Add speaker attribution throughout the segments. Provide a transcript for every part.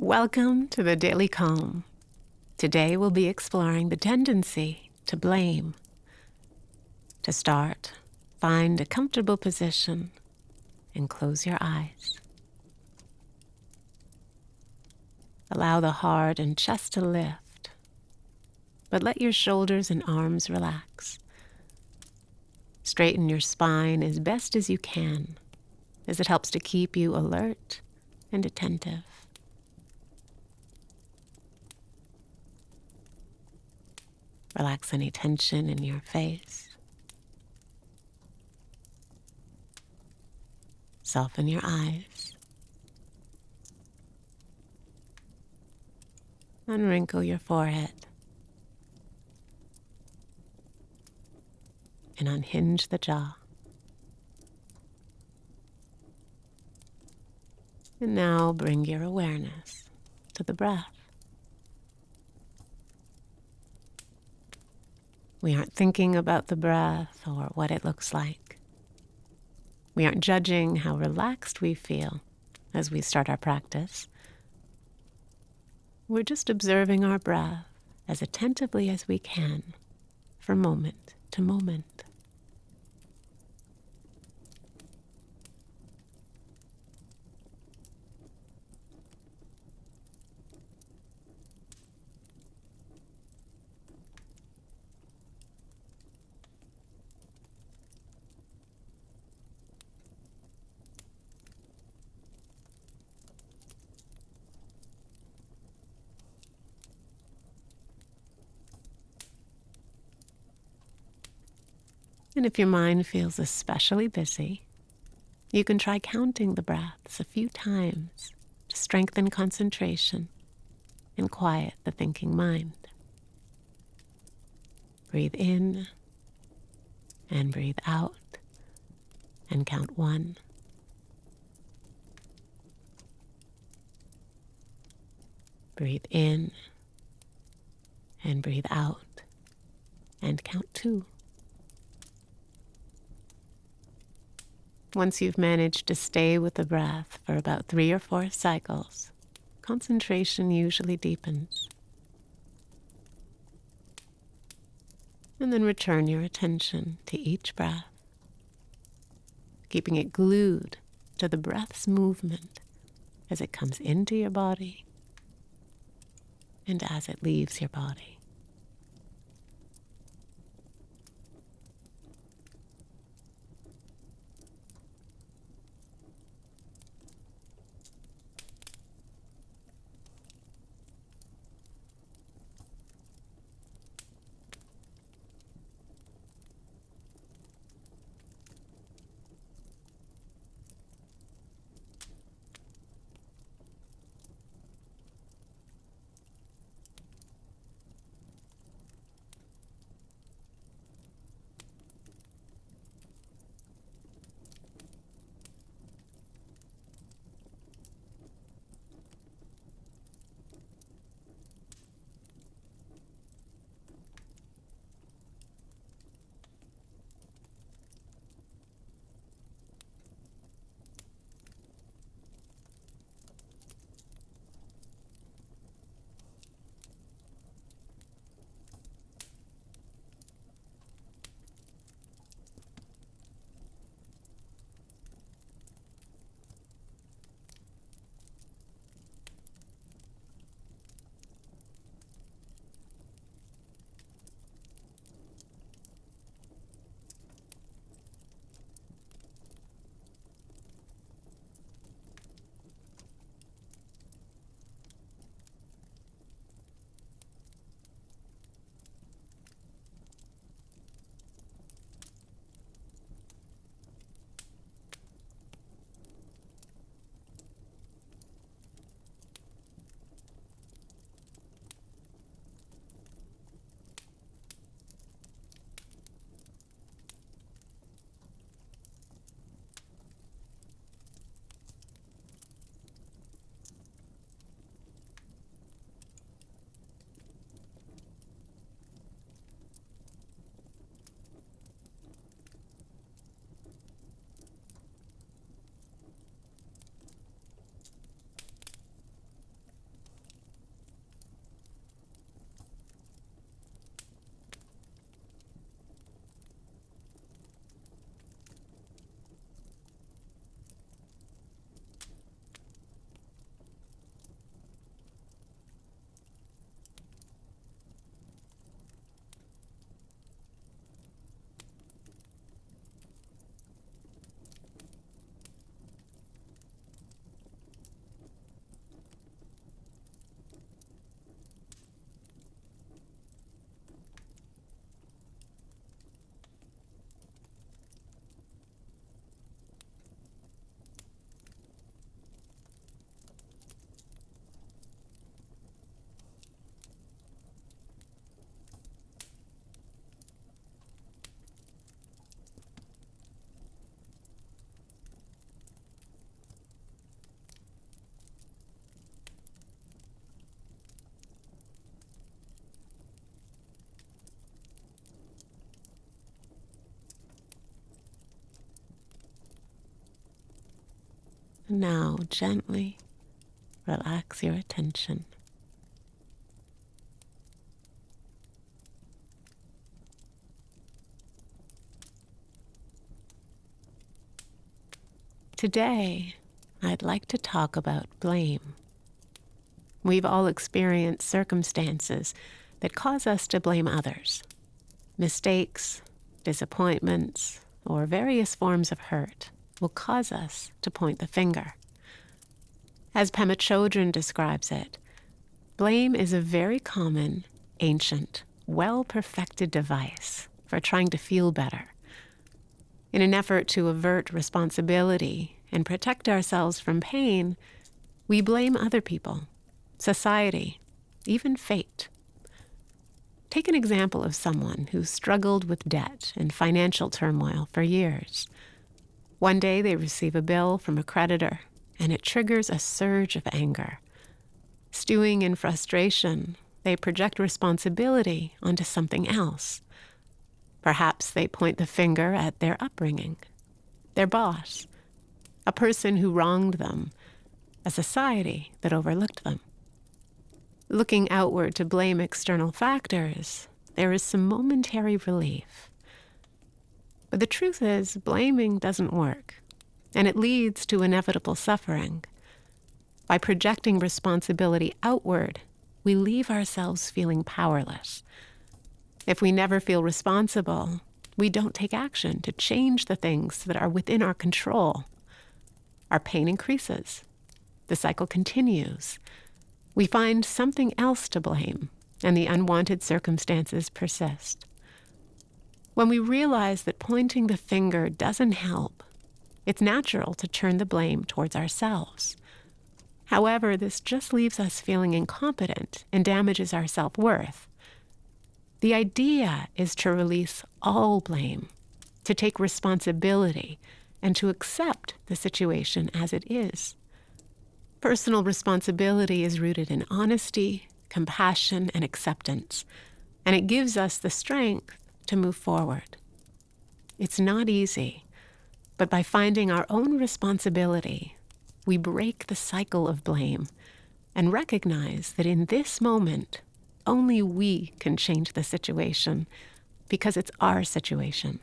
Speaker 1: Welcome to the Daily Calm. Today we'll be exploring the tendency to blame. To start, find a comfortable position and close your eyes. Allow the heart and chest to lift, but let your shoulders and arms relax. Straighten your spine as best as you can, as it helps to keep you alert and attentive. Relax any tension in your face. Soften your eyes. Unwrinkle your forehead. And unhinge the jaw. And now bring your awareness to the breath. We aren't thinking about the breath or what it looks like. We aren't judging how relaxed we feel as we start our practice. We're just observing our breath as attentively as we can from moment to moment. And if your mind feels especially busy, you can try counting the breaths a few times to strengthen concentration and quiet the thinking mind. Breathe in and breathe out and count 1. Breathe in and breathe out and count 2. Once you've managed to stay with the breath for about 3 or 4 cycles, concentration usually deepens. And then return your attention to each breath, keeping it glued to the breath's movement as it comes into your body and as it leaves your body. And now gently relax your attention. Today, I'd like to talk about blame. We've all experienced circumstances that cause us to blame others. Mistakes, disappointments, or various forms of hurt will cause us to point the finger. As Pema Chodron describes it, blame is a very common, ancient, well-perfected device for trying to feel better. In an effort to avert responsibility and protect ourselves from pain, we blame other people, society, even fate. Take an example of someone who struggled with debt and financial turmoil for years. One day they receive a bill from a creditor, and it triggers a surge of anger. Stewing in frustration, they project responsibility onto something else. Perhaps they point the finger at their upbringing, their boss, a person who wronged them, a society that overlooked them. Looking outward to blame external factors, there is some momentary relief. But the truth is, blaming doesn't work, and it leads to inevitable suffering. By projecting responsibility outward, we leave ourselves feeling powerless. If we never feel responsible, we don't take action to change the things that are within our control. Our pain increases. The cycle continues. We find something else to blame, and the unwanted circumstances persist. When we realize that pointing the finger doesn't help, it's natural to turn the blame towards ourselves. However, this just leaves us feeling incompetent and damages our self-worth. The idea is to release all blame, to take responsibility, and to accept the situation as it is. Personal responsibility is rooted in honesty, compassion, and acceptance, and it gives us the strength to move forward. It's not easy, but by finding our own responsibility, we break the cycle of blame and recognize that in this moment, only we can change the situation because it's our situation.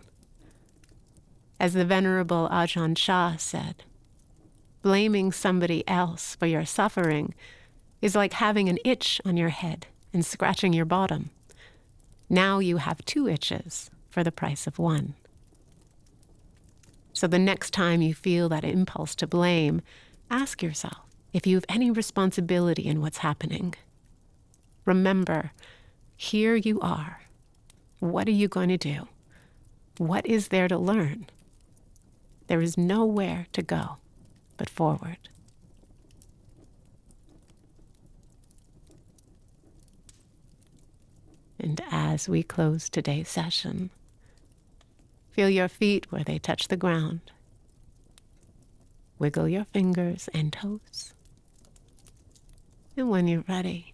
Speaker 1: As the Venerable Ajahn Chah said, blaming somebody else for your suffering is like having an itch on your head and scratching your bottom. Now you have 2 itches for the price of 1. So the next time you feel that impulse to blame, ask yourself if you have any responsibility in what's happening. Remember, here you are. What are you going to do? What is there to learn? There is nowhere to go but forward. And as we close today's session, feel your feet where they touch the ground. Wiggle your fingers and toes. And when you're ready,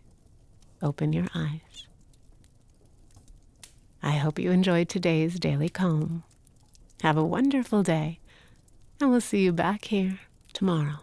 Speaker 1: open your eyes. I hope you enjoyed today's Daily Calm. Have a wonderful day, and we'll see you back here tomorrow.